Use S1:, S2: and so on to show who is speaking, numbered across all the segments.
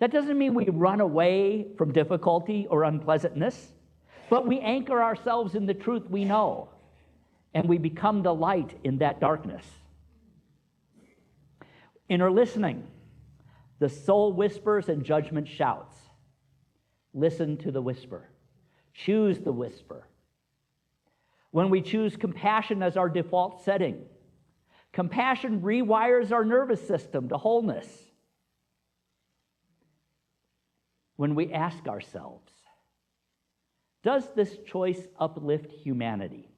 S1: That doesn't mean we run away from difficulty or unpleasantness, but we anchor ourselves in the truth we know, and we become the light in that darkness. Inner listening. The soul whispers and judgment shouts. Listen to the whisper. Choose the whisper. When we choose compassion as our default setting, compassion rewires our nervous system to wholeness. When we ask ourselves, does this choice uplift humanity?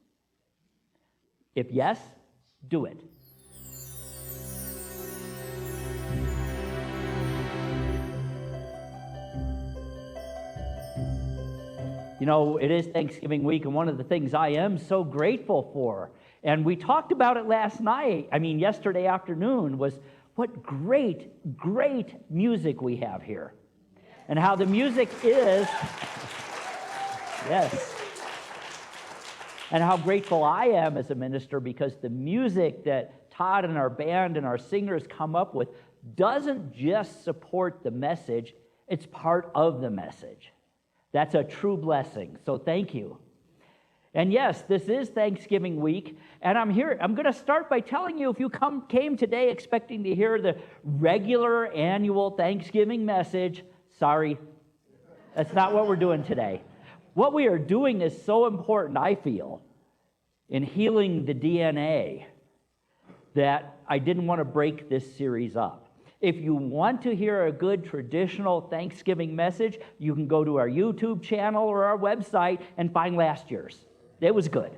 S1: If yes, do it. You know, it is Thanksgiving week, and one of the things I am so grateful for, and we talked about it yesterday afternoon, was what great music we have here. And how the music is, yes. And how grateful I am as a minister, because the music that Todd and our band and our singers come up with doesn't just support the message, it's part of the message. That's a true blessing, so thank you. And yes, this is Thanksgiving week, and I'm going to start by telling you, if you came today expecting to hear the regular annual Thanksgiving message, sorry, that's not what we're doing today. What we are doing is so important, I feel, in healing the DNA, that I didn't want to break this series up. If you want to hear a good traditional Thanksgiving message, you can go to our YouTube channel or our website and find last year's. It was good.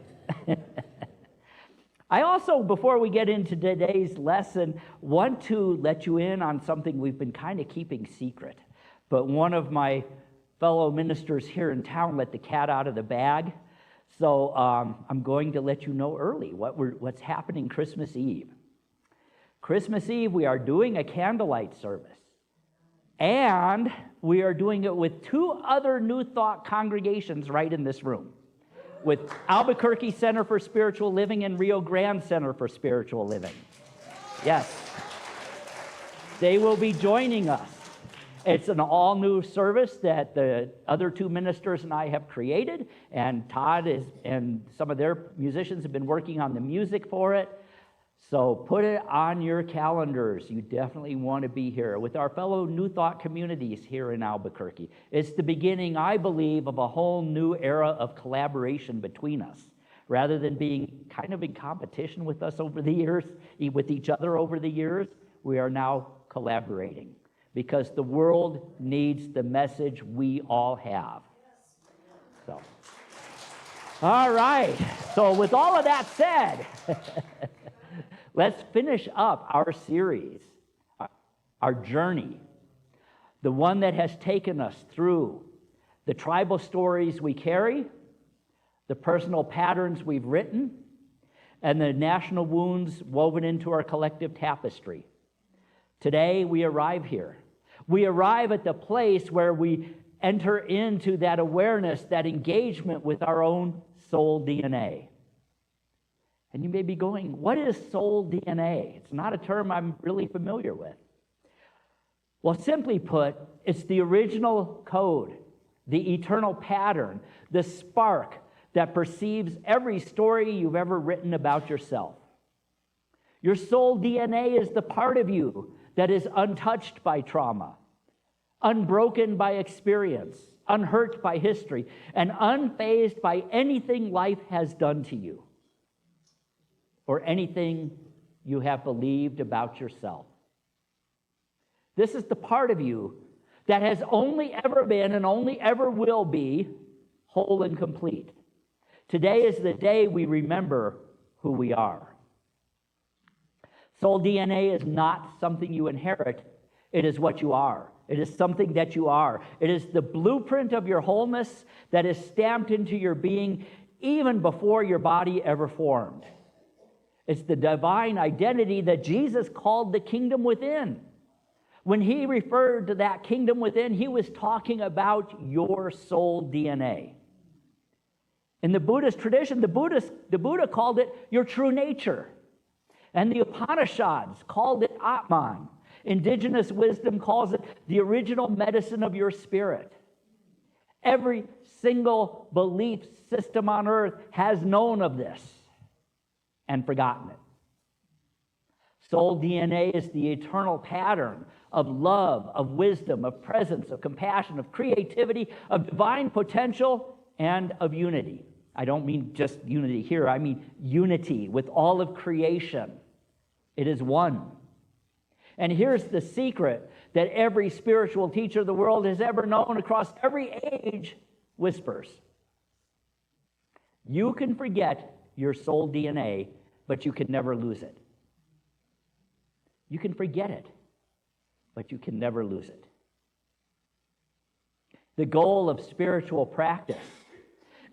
S1: I also, before we get into today's lesson, want to let you in on something we've been kind of keeping secret. But one of my fellow ministers here in town let the cat out of the bag. So I'm going to let you know early what's happening Christmas Eve. Christmas Eve, we are doing a candlelight service. And we are doing it with two other New Thought congregations right in this room, with Albuquerque Center for Spiritual Living and Rio Grande Center for Spiritual Living. Yes. They will be joining us. It's an all-new service that the other two ministers and I have created, and Todd and some of their musicians have been working on the music for it. So put it on your calendars. You definitely want to be here with our fellow New Thought communities here in Albuquerque. It's the beginning, I believe, of a whole new era of collaboration between us. Rather than being kind of in competition with us over the years, with each other over the years, we are now collaborating, because the world needs the message we all have. So, all right. So with all of that said, let's finish up our series, our journey, the one that has taken us through the tribal stories we carry, the personal patterns we've written, and the national wounds woven into our collective tapestry. Today, we arrive here. We arrive at the place where we enter into that awareness, that engagement with our own soul DNA. And you may be going, what is soul DNA? It's not a term I'm really familiar with. Well, simply put, it's the original code, the eternal pattern, the spark that perceives every story you've ever written about yourself. Your soul DNA is the part of you that is untouched by trauma, unbroken by experience, unhurt by history, and unfazed by anything life has done to you, or anything you have believed about yourself. This is the part of you that has only ever been and only ever will be whole and complete. Today is the day we remember who we are. Soul DNA is not something you inherit. It is what you are. It is something that you are. It is the blueprint of your wholeness that is stamped into your being even before your body ever formed. It's the divine identity that Jesus called the kingdom within. When he referred to that kingdom within, he was talking about your soul DNA. In the Buddhist tradition, the Buddha called it your true nature. And the Upanishads called it Atman. Indigenous wisdom calls it the original medicine of your spirit. Every single belief system on earth has known of this and forgotten it. Soul DNA is the eternal pattern of love, of wisdom, of presence, of compassion, of creativity, of divine potential, and of unity. I don't mean just unity here. I mean unity with all of creation. It is one. And here's the secret that every spiritual teacher the world has ever known across every age whispers. You can forget your soul DNA, but you can never lose it. You can forget it, but you can never lose it. The goal of spiritual practice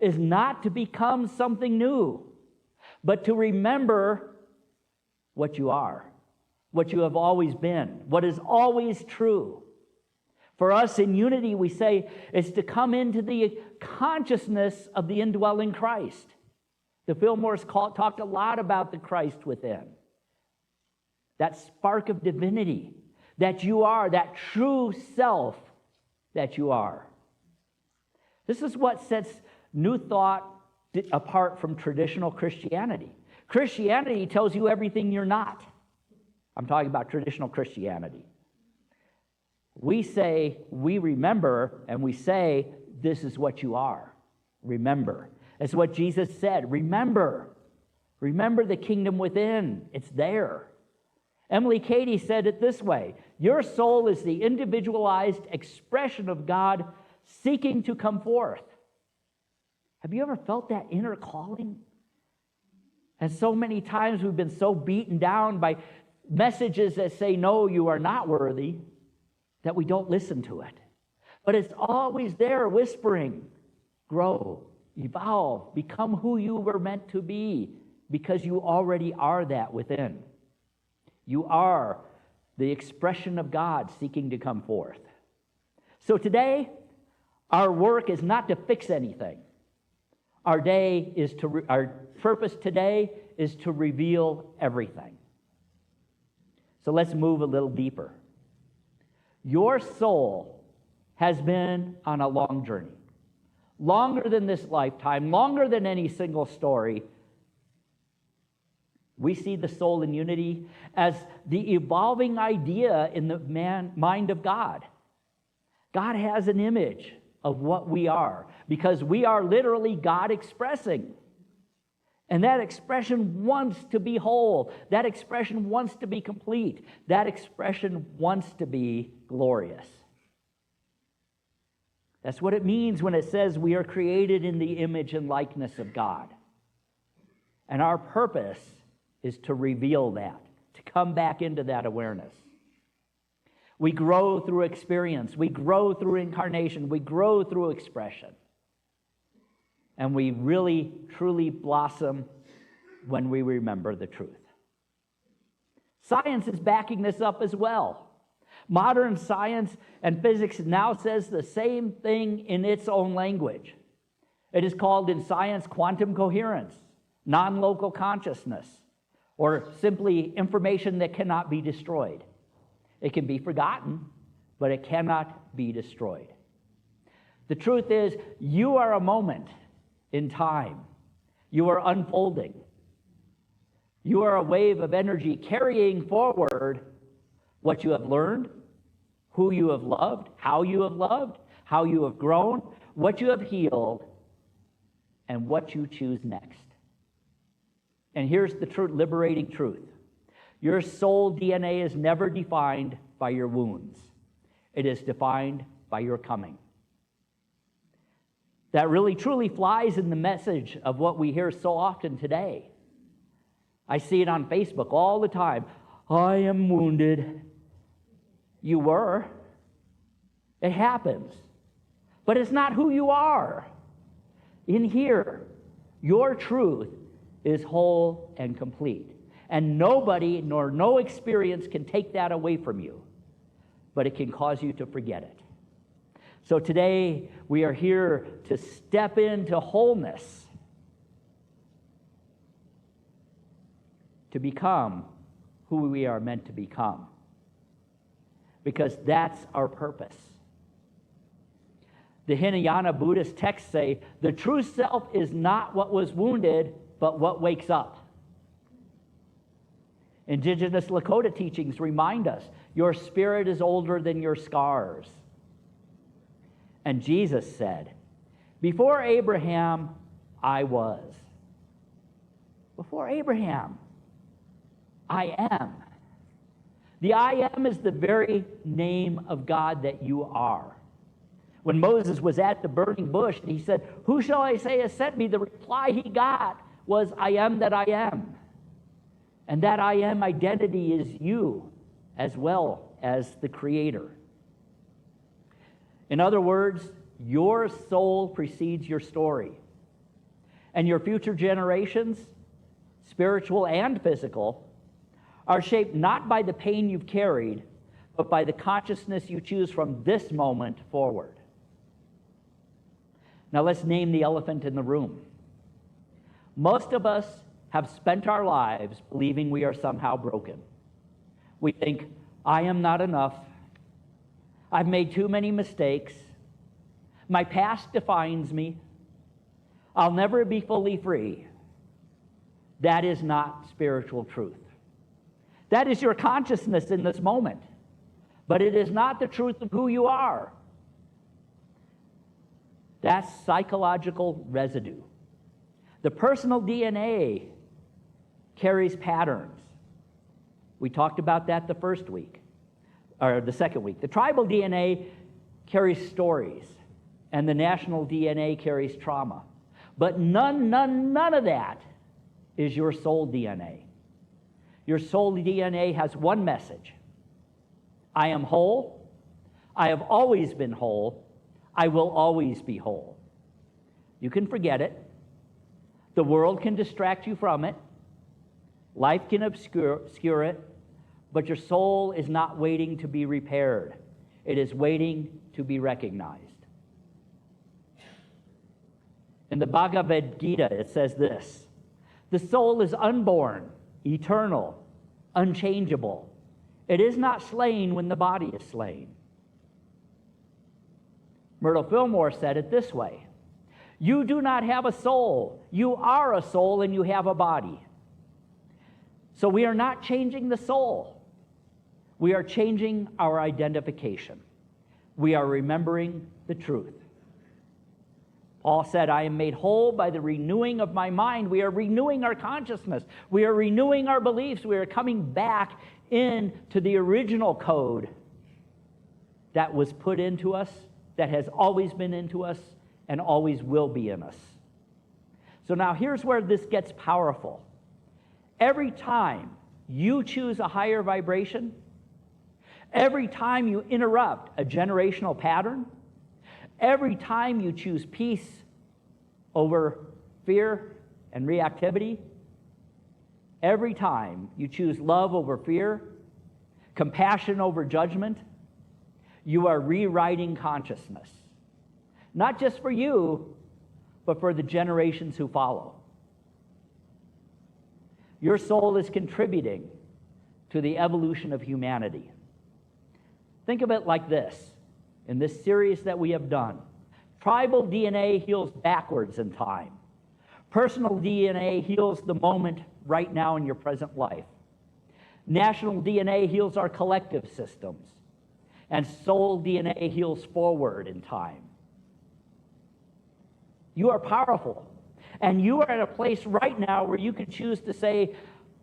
S1: is not to become something new, but to remember what you are, what you have always been, what is always true. For us in unity, we say, is to come into the consciousness of the indwelling Christ. The Fillmores talked a lot about the Christ within. That spark of divinity that you are, that true self that you are. This is what sets New Thought apart from traditional Christianity. Christianity tells you everything you're not. I'm talking about traditional Christianity. We say, we remember, and we say, this is what you are. Remember. That's what Jesus said. Remember. Remember the kingdom within. It's there. Emily Cady said it this way: your soul is the individualized expression of God seeking to come forth. Have you ever felt that inner calling? And so many times we've been so beaten down by messages that say, no, you are not worthy, that we don't listen to it. But it's always there whispering, grow, evolve, become who you were meant to be, because you already are that within. You are the expression of God seeking to come forth. So today, our work is not to fix anything. Our purpose today is to reveal everything. So let's move a little deeper. Your soul has been on a long journey, longer than this lifetime, longer than any single story. We see the soul in unity as the evolving idea in the mind of God. God has an image of what we are, because we are literally God expressing. And that expression wants to be whole. That expression wants to be complete. That expression wants to be glorious. That's what it means when it says we are created in the image and likeness of God. And our purpose is to reveal that, to come back into that awareness. We grow through experience. We grow through incarnation. We grow through expression. And we really, truly blossom when we remember the truth. Science is backing this up as well. Modern science and physics now says the same thing in its own language. It is called in science quantum coherence, non-local consciousness, or simply information that cannot be destroyed. It can be forgotten, but it cannot be destroyed. The truth is, you are a moment in time. You are unfolding. You are a wave of energy carrying forward what you have learned, who you have loved, how you have grown, what you have healed, and what you choose next. And here's the liberating truth. Your soul DNA is never defined by your wounds. It is defined by your coming. That really truly flies in the message of what we hear so often today. I see it on Facebook all the time. I am wounded. You were. It happens. But it's not who you are. In here, your truth is whole and complete. And nobody nor no experience can take that away from you. But it can cause you to forget it. So today, we are here to step into wholeness, to become who we are meant to become. because that's our purpose. The Hinayana Buddhist texts say, the true self is not what was wounded, but what wakes up. Indigenous Lakota teachings remind us, your spirit is older than your scars. And Jesus said, before Abraham, I was. Before Abraham, I am. The I am is the very name of God that you are. When Moses was at the burning bush and he said, who shall I say has sent me? The reply he got was, I am that I am. And that I am identity is you as well as the Creator. In other words, your soul precedes your story. And your future generations, spiritual and physical, are shaped not by the pain you've carried, but by the consciousness you choose from this moment forward. Now let's name the elephant in the room. Most of us have spent our lives believing we are somehow broken. We think, I am not enough. I've made too many mistakes. My past defines me. I'll never be fully free. That is not spiritual truth. That is your consciousness in this moment, but it is not the truth of who you are. That's psychological residue. The personal DNA carries patterns. We talked about that the first week, or the second week. The tribal DNA carries stories, and the national DNA carries trauma. But none of that is your soul DNA. Your soul DNA has one message. I am whole. I have always been whole. I will always be whole. You can forget it. The world can distract you from it. Life can obscure it. But your soul is not waiting to be repaired. It is waiting to be recognized. In the Bhagavad Gita, it says this: the soul is unborn, eternal, unchangeable. It is not slain when the body is slain. Myrtle Fillmore said it this way: you do not have a soul. You are a soul and you have a body. So we are not changing the soul. We are changing our identification. We are remembering the truth. Paul said, I am made whole by the renewing of my mind. We are renewing our consciousness. We are renewing our beliefs. We are coming back into the original code that was put into us, that has always been into us, and always will be in us. So now here's where this gets powerful. Every time you choose a higher vibration, every time you interrupt a generational pattern, every time you choose peace over fear and reactivity, every time you choose love over fear, compassion over judgment, you are rewriting consciousness. Not just for you, but for the generations who follow. Your soul is contributing to the evolution of humanity. Think of it like this. In this series that we have done, tribal DNA heals backwards in time. Personal DNA heals the moment right now in your present life. National DNA heals our collective systems. And soul DNA heals forward in time. You are powerful. And you are at a place right now where you can choose to say,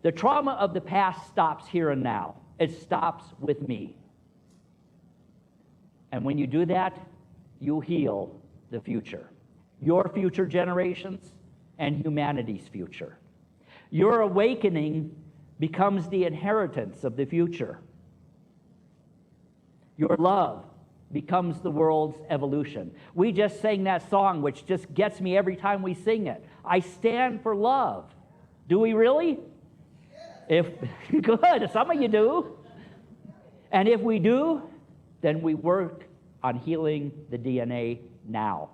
S1: the trauma of the past stops here and now. It stops with me. And when you do that, you heal the future. Your future generations and humanity's future. Your awakening becomes the inheritance of the future. Your love becomes the world's evolution. We just sang that song, which just gets me every time we sing it. I stand for love. Do we really? Good, some of you do. And if we do, then we work on healing the DNA now.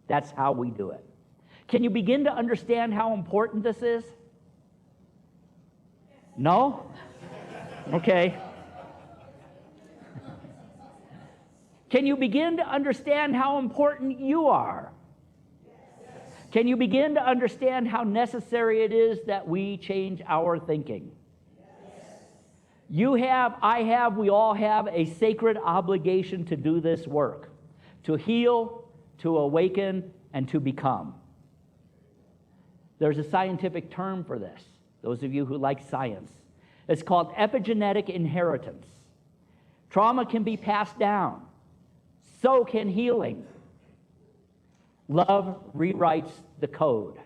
S1: That's how we do it. Can you begin to understand how important this is? No? Okay. Can you begin to understand how important you are? Can you begin to understand how necessary it is that we change our thinking? You have, I have, we all have a sacred obligation to do this work, to heal, to awaken, and to become. There's a scientific term for this, those of you who like science. It's called epigenetic inheritance. Trauma can be passed down. So can healing. Love rewrites the code.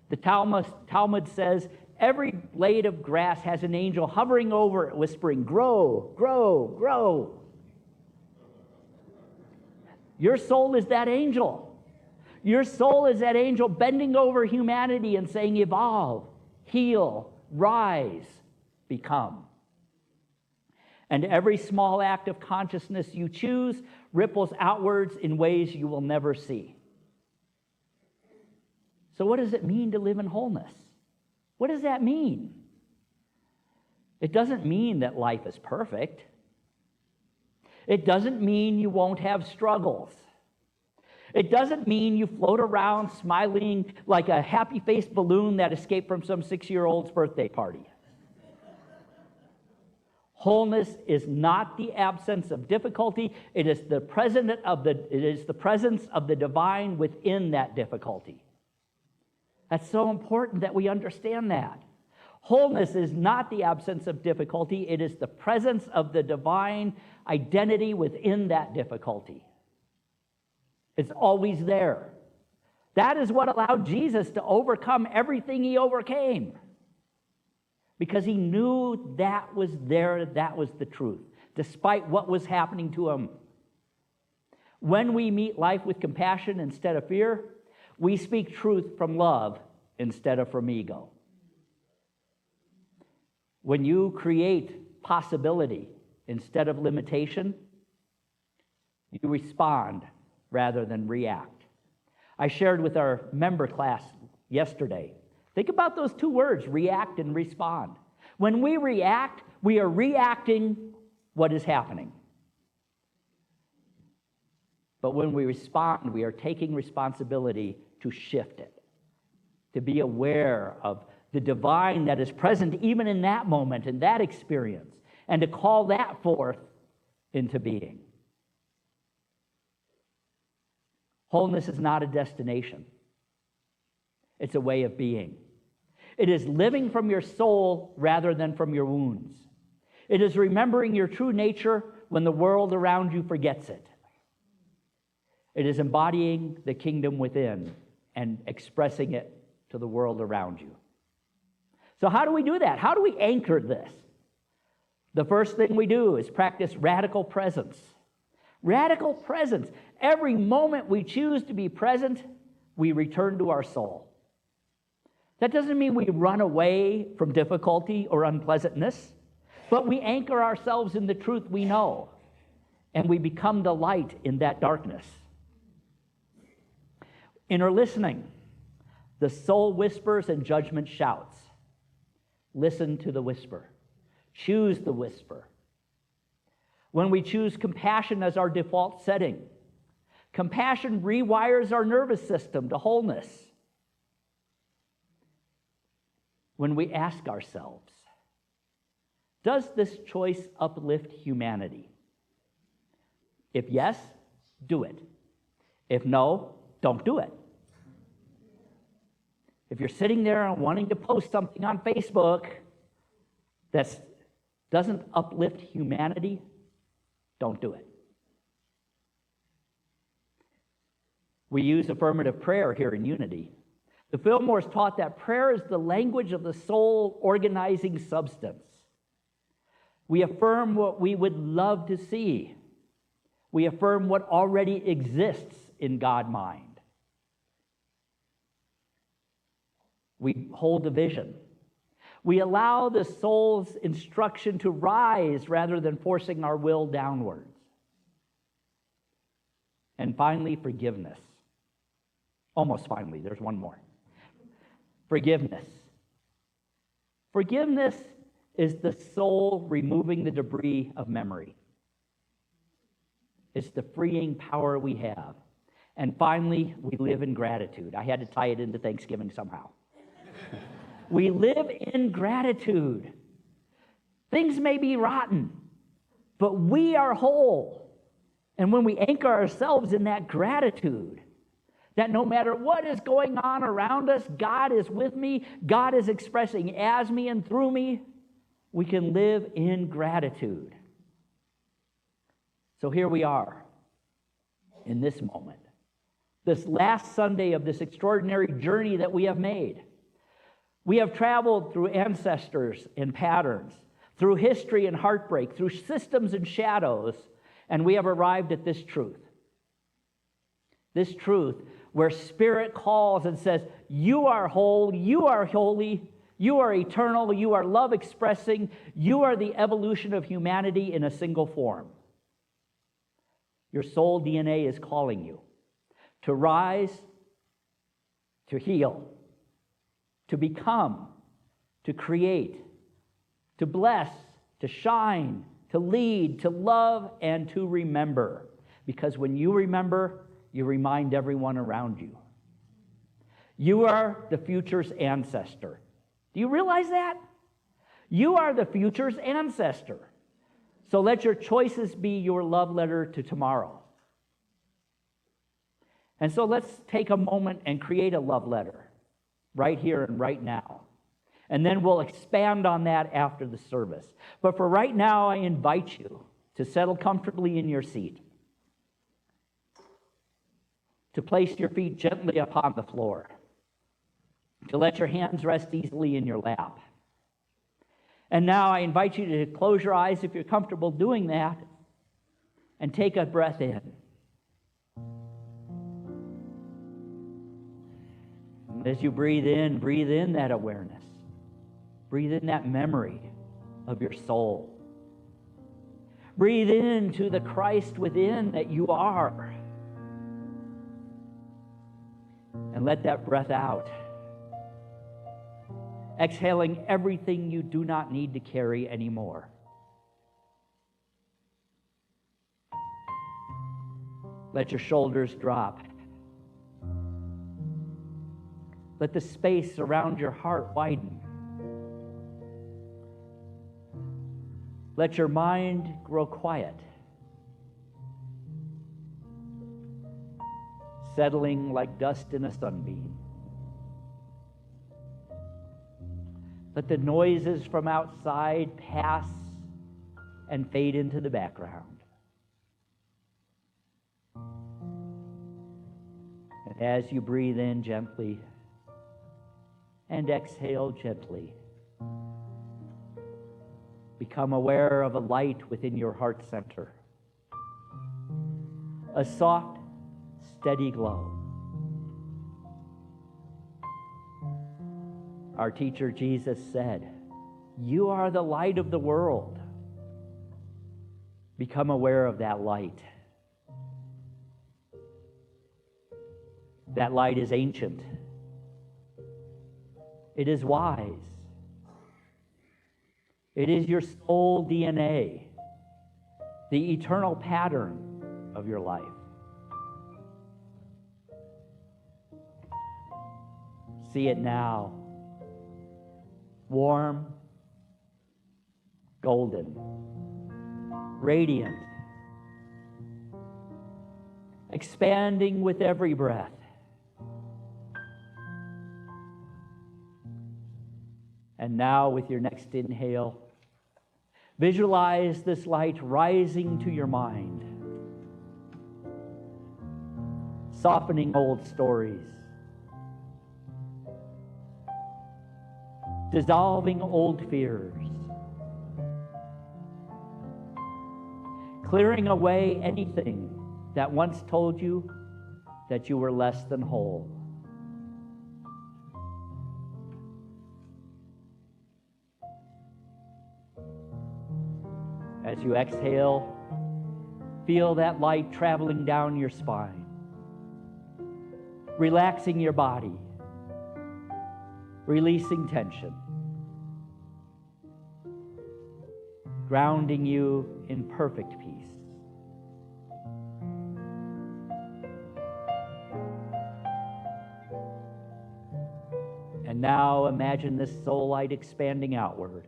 S1: The Talmud says, every blade of grass has an angel hovering over it, whispering, grow, grow, grow. Your soul is that angel. Your soul is that angel bending over humanity and saying, evolve, heal, rise, become. And every small act of consciousness you choose ripples outwards in ways you will never see. So what does it mean to live in wholeness? What does that mean? It doesn't mean that life is perfect. It doesn't mean you won't have struggles. It doesn't mean you float around smiling like a happy-faced balloon that escaped from some 6-year-old's birthday party. Wholeness is not the absence of difficulty. It is the presence of the divine within that difficulty. That's so important that we understand that. Wholeness is not the absence of difficulty. It is the presence of the divine identity within that difficulty. It's always there. That is what allowed Jesus to overcome everything he overcame. Because he knew that was there, that was the truth, despite what was happening to him. When we meet life with compassion instead of fear, we speak truth from love instead of from ego. When you create possibility instead of limitation, you respond rather than react. I shared with our member class yesterday. Think about those two words, react and respond. When we react, we are reacting what is happening. But when we respond, we are taking responsibility to shift it, to be aware of the divine that is present even in that moment, in that experience, and to call that forth into being. Wholeness is not a destination. It's a way of being. It is living from your soul rather than from your wounds. It is remembering your true nature when the world around you forgets it. It is embodying the kingdom within and expressing it to the world around you. So how do we do that? How do we anchor this? The first thing we do is practice radical presence. Radical presence. Every moment we choose to be present, we return to our soul. That doesn't mean we run away from difficulty or unpleasantness, but we anchor ourselves in the truth we know, and we become the light in that darkness. Inner listening. The soul whispers and judgment shouts. Listen to the whisper. Choose the whisper. When we choose compassion as our default setting, compassion rewires our nervous system to wholeness. When we ask ourselves, does this choice uplift humanity? If yes, do it. If no, don't do it. If you're sitting there and wanting to post something on Facebook that doesn't uplift humanity, don't do it. We use affirmative prayer here in Unity. The Fillmores taught that prayer is the language of the soul organizing substance. We affirm what we would love to see. We affirm what already exists in God mind. We hold a vision. We allow the soul's instruction to rise rather than forcing our will downwards. And finally, forgiveness. Almost finally, there's one more. Forgiveness. Forgiveness is the soul removing the debris of memory. It's the freeing power we have. And finally, we live in gratitude. I had to tie it into Thanksgiving somehow. We live in gratitude. Things may be rotten, but we are whole. And when we anchor ourselves in that gratitude, that no matter what is going on around us, God is with me, God is expressing as me and through me, we can live in gratitude. So here we are in this moment, this last Sunday of this extraordinary journey that we have made. We have traveled through ancestors and patterns, through history and heartbreak, through systems and shadows, and we have arrived at this truth. This truth where Spirit calls and says, you are whole, you are holy, you are eternal, you are love expressing, you are the evolution of humanity in a single form. Your soul DNA is calling you to rise, to heal, to become, to create, to bless, to shine, to lead, to love, and to remember. Because when you remember, you remind everyone around you. You are the future's ancestor. Do you realize that? You are the future's ancestor. So let your choices be your love letter to tomorrow. And so let's take a moment and create a love letter right here and right now. And then we'll expand on that after the service. But for right now, I invite you to settle comfortably in your seat, to place your feet gently upon the floor, to let your hands rest easily in your lap. And now I invite you to close your eyes if you're comfortable doing that, and take a breath in. And as you breathe in that awareness. Breathe in that memory of your soul. Breathe into the Christ within that you are. And let that breath out. Exhaling everything you do not need to carry anymore. Let your shoulders drop. Let the space around your heart widen. Let your mind grow quiet, settling like dust in a sunbeam. Let the noises from outside pass and fade into the background. And as you breathe in gently and exhale gently, become aware of a light within your heart center. A soft, steady glow. Our teacher Jesus said, "You are the light of the world." Become aware of that light. That light is ancient. It is wise. It is your soul DNA, the eternal pattern of your life. See it now. Warm, golden, radiant, expanding with every breath. And now, with your next inhale, visualize this light rising to your mind, softening old stories, dissolving old fears, clearing away anything that once told you that you were less than whole. As you exhale, feel that light traveling down your spine, relaxing your body, releasing tension, grounding you in perfect peace. And now imagine this soul light expanding outward,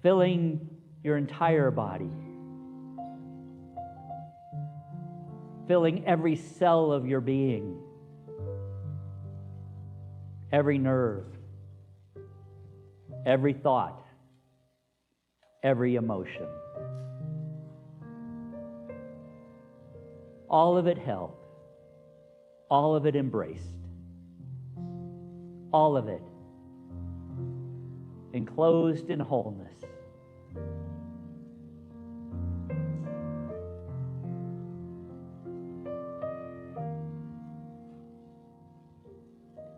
S1: filling your entire body, filling every cell of your being, every nerve, every thought, every emotion. All of it held, all of it embraced, all of it enclosed in wholeness.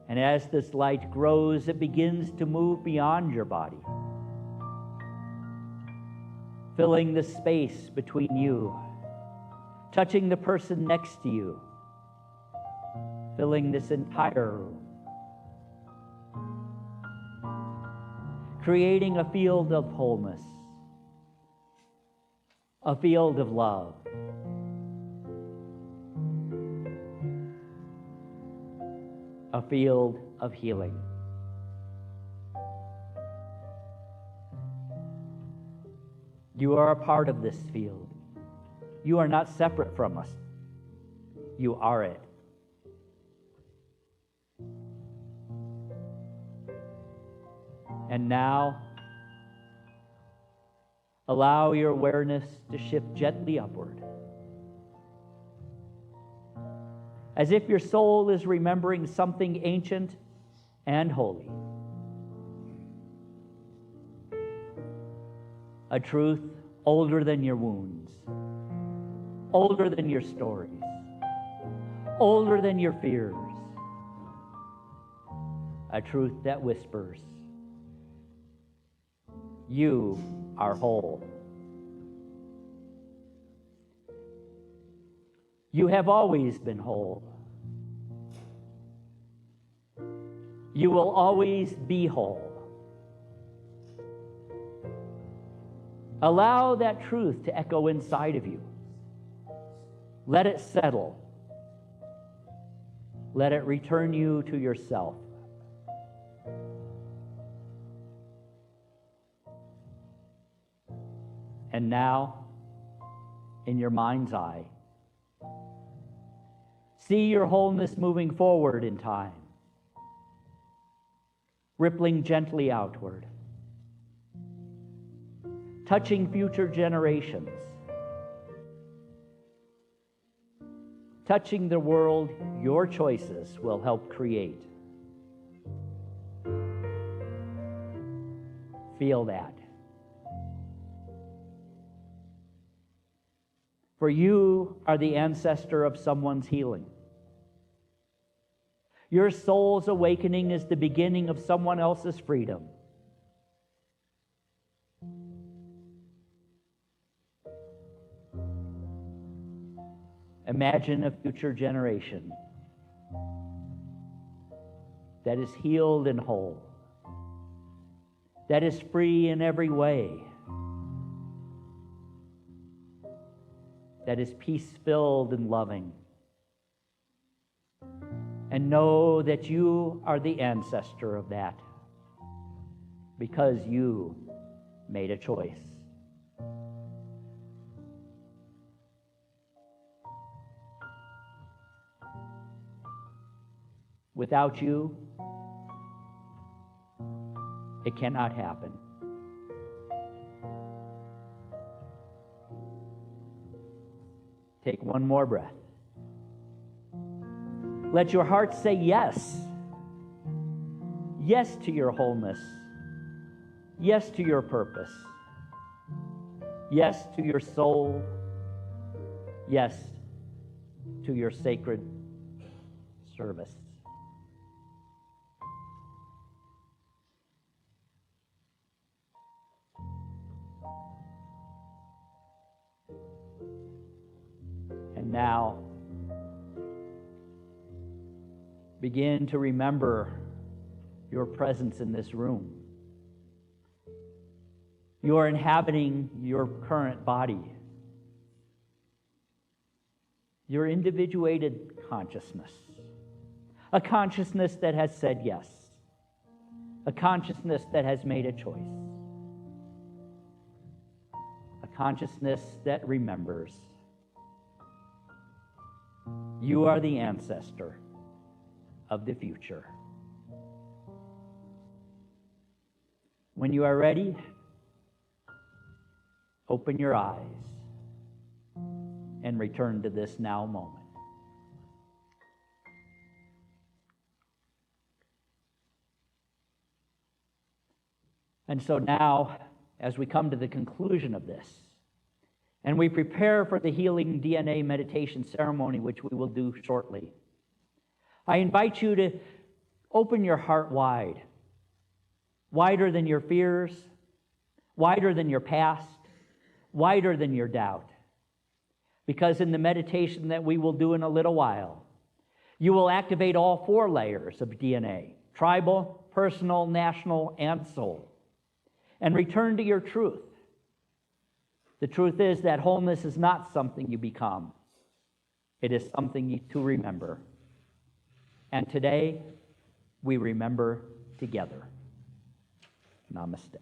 S1: And as this light grows, it begins to move beyond your body, filling the space between you, touching the person next to you, filling this entire room, creating a field of wholeness, a field of love. A field of healing. You are a part of this field. You are not separate from us. You are it. And now, allow your awareness to shift gently upward, as if your soul is remembering something ancient and holy. A truth older than your wounds, older than your stories, older than your fears. A truth that whispers, you are whole. You have always been whole. You will always be whole. Allow that truth to echo inside of you. Let it settle. Let it return you to yourself. And now, in your mind's eye, see your wholeness moving forward in time, rippling gently outward, touching future generations, touching the world your choices will help create. Feel that. For you are the ancestor of someone's healing. Your soul's awakening is the beginning of someone else's freedom. Imagine a future generation that is healed and whole, that is free in every way, that is peace-filled and loving. And know that you are the ancestor of that because you made a choice. Without you, it cannot happen. Take one more breath. Let your heart say yes. Yes to your wholeness. Yes to your purpose. Yes to your soul. Yes to your sacred service. And now, begin to remember your presence in this room. You are inhabiting your current body, your individuated consciousness, a consciousness that has said yes, a consciousness that has made a choice, a consciousness that remembers. You are the ancestor of the future. When you are ready, open your eyes and return to this now moment. And so now, as we come to the conclusion of this, and we prepare for the healing DNA meditation ceremony, which we will do shortly, I invite you to open your heart wide, wider than your fears, wider than your past, wider than your doubt. Because in the meditation that we will do in a little while, you will activate all 4 layers of DNA: tribal, personal, national, and soul, and return to your truth. The truth is that wholeness is not something you become. It is something to remember. And today, we remember together. Namaste.